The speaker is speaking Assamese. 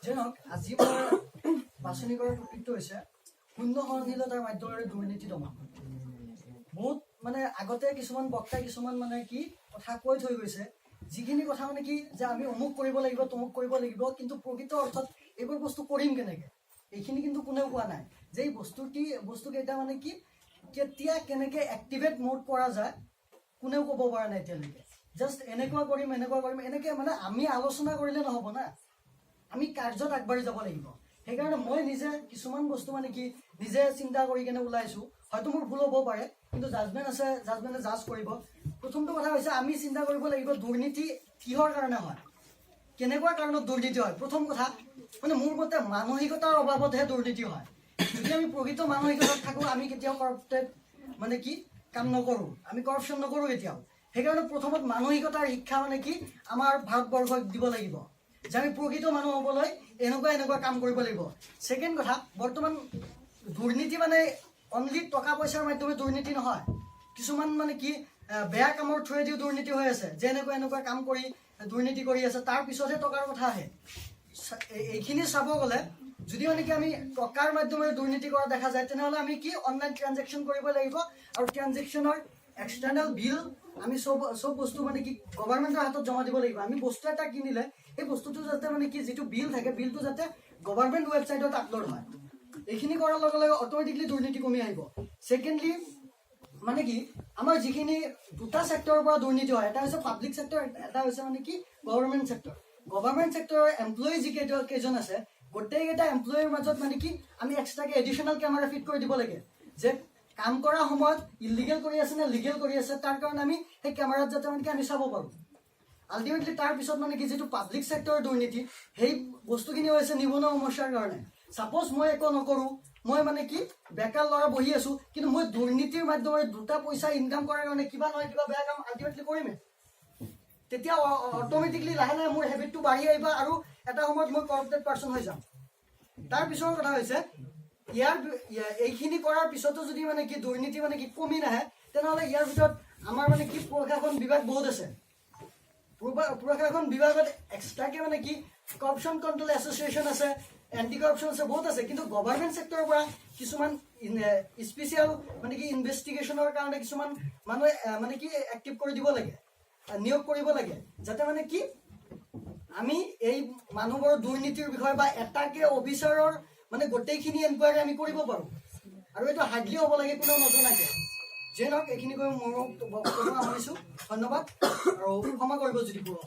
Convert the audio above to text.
যেনক আজি মই বাছনি কৰাৰ টপিকটো হৈছে শূন্য সহনশীলতাৰ মাধ্যমেৰে দুৰ্নীতি দমন। বহুত মানে আগতে কিছুমান বক্তাই কিছুমান মানে কি কথা কৈ থৈ গৈছে, যিখিনি কথা মানে কি যে আমি অমুক কৰিব লাগিব তমুক কৰিব লাগিব, কিন্তু প্ৰকৃত অৰ্থত এইবোৰ বস্তু কৰিম কেনেকৈ এইখিনি কিন্তু কোনেও কোৱা নাই। যে এই বস্তুকেইটা মানে কি কেতিয়া কেনেকৈ এক্টিভেট মোড কৰা যায় কোনেও ক'ব পৰা নাই এতিয়ালৈকে। জাষ্ট এনেকুৱা কৰিম এনেকৈ মানে আমি আলোচনা কৰিলে নহ'ব না, আমি কাৰ্যত আগবাঢ়ি যাব লাগিব। সেইকাৰণে মই নিজে কিছুমান বস্তু মানে কি নিজে চিন্তা কৰি কেনে ওলাইছোঁ। হয়তো মোৰ ভুল হ'ব পাৰে, কিন্তু জাজমেণ্ট আছে, জাজমেণ্টে জাজ কৰিব। প্ৰথমটো কথা হৈছে আমি চিন্তা কৰিব লাগিব দুৰ্নীতি কিহৰ কাৰণে হয়, কেনেকুৱা কাৰণত দুৰ্নীতি হয়। প্ৰথম কথা মানে মোৰ মতে মানসিকতাৰ অভাৱতহে দুৰ্নীতি হয়। যদি আমি প্ৰকৃত মানসিকতাত থাকোঁ আমি কেতিয়াও কৰাপ্টেড মানে কি কাম নকৰোঁ, আমি কৰাপশ্যন নকৰোঁ কেতিয়াও। সেইকাৰণে প্ৰথমত মানসিকতাৰ শিক্ষা মানে কি আমাৰ ভাৰতবৰ্ষক দিব লাগিব, যে আমি প্ৰকৃত মানুহ হ'বলৈ এনেকুৱা কাম কৰিব লাগিব। ছেকেণ্ড কথা, বৰ্তমান দুৰ্নীতি মানে অনলি টকা পইচাৰ মাধ্যমে দুৰ্নীতি নহয়, কিছুমান মানে কি বেয়া কামৰ থ্ৰুৱেদিও দুৰ্নীতি হৈ আছে। যে এনেকুৱা কাম কৰি দুৰ্নীতি কৰি আছে, তাৰ পিছতহে টকাৰ কথা আহে। এইখিনি চাব গ'লে যদি মানে কি আমি টকাৰ মাধ্যমেৰে দুৰ্নীতি কৰা দেখা যায়, তেনেহ'লে আমি কি অনলাইন ট্ৰানজেকশ্যন কৰিব লাগিব, আৰু ট্ৰানজেকশ্যনৰ এক্সটাৰ্নেল বিল আমি চব বস্তু মানে কি গভৰ্ণমেণ্টৰ হাতত জমা দিব লাগিব। আমি বস্তু এটা কিনিলে সেই বস্তুটো যাতে মানে কি যিটো বিল থাকে বিলটো যাতে গভৰ্ণমেণ্ট ৱেবছাইটত আপলোড হয়। এইখিনি কৰাৰ লগে লগে অট'মেটিকলি দুৰ্নীতি কমি আহিব। ছেকেণ্ডলি মানে কি আমাৰ যিখিনি দুটা ছেক্টৰৰ পৰা দুৰ্নীতি হয়, এটা হৈছে পাব্লিক ছেক্টৰ, এটা হৈছে মানে কি গভৰ্ণমেণ্ট ছেক্টৰ। গভৰ্ণমেণ্ট ছেক্টৰৰ এমপ্লয়ী যিকেইজন আছে, গোটেইকেইটা এমপ্লয়ীৰ মাজত মানে কি আমি এক্সট্ৰাকৈ এডিশ্যনেল কেমেৰা ফিট কৰি দিব লাগে, যে কাম কৰাৰ সময়ত ইলিগেল কৰি আছে নে লিগেল কৰি আছে, তাৰ কাৰণে আমি সেই কেমেৰাত যাতে মানে কি আমি চাব পাৰোঁ। আল্টিমেটলি তাৰপিছত মানে কি যিটো পাব্লিক ছেক্টৰৰ দুৰ্নীতি, সেই বস্তুখিনি হৈছে নিবনুৱা সমস্যাৰ কাৰণে। ছাপ'জ মই একো নকৰোঁ, মই মানে কি বেকাৰ ল'ৰা বহি আছোঁ, কিন্তু মই দুৰ্নীতিৰ মাধ্যমেৰে দুটা পইচা ইনকাম কৰাৰ কাৰণে কিবা নহয় কিবা বেয়া কাম আল্টিমেটলি কৰিমেই। তেতিয়া অট'মেটিকলি লাহে লাহে মোৰ হেবিটটো বাঢ়ি আহিব, আৰু এটা সময়ত মই কৰাপ্টেড পাৰ্চন হৈ যাম। তাৰ পিছৰ কথা হৈছে এইখিনি কৰাৰ পিছতো যদি মানে কি দুৰ্নীতি মানে কি কমি নাহে, তেনেহ'লে ইয়াৰ ভিতৰত আমাৰ মানে কি প্ৰশাসন বিভাগ বহুত আছে। প্ৰশাসন বিভাগত এক্সট্ৰাকৈ মানে কি কৰাপশ্যন কণ্ট্ৰল এছ'চিয়েশ্যন আছে, এণ্টি কৰাপশ্যন আছে, বহুত আছে। কিন্তু গভৰ্ণমেণ্ট ছেক্টৰৰ পৰা কিছুমান স্পেচিয়েল মানে কি ইনভেষ্টিগেশ্যনৰ কাৰণে কিছুমান মানুহে মানে কি এক্টিভ কৰি দিব লাগে, নিয়োগ কৰিব লাগে, যাতে মানে কি আমি এই মানুহবোৰৰ দুৰ্নীতিৰ বিষয়ে বা এটাকে অফিচাৰৰ মানে গোটেইখিনি এনকুৱাৰী আমি কৰিব পাৰোঁ। আৰু এইটো হাৰ্ডলি হ'ব লাগে, কোনেও নজনাকৈ। যে নহওক এইখিনি কৈ মোৰ বক্তব্য সামৰিছোঁ। ধন্যবাদ, আৰু ক্ষমা কৰিব যদি পুৰ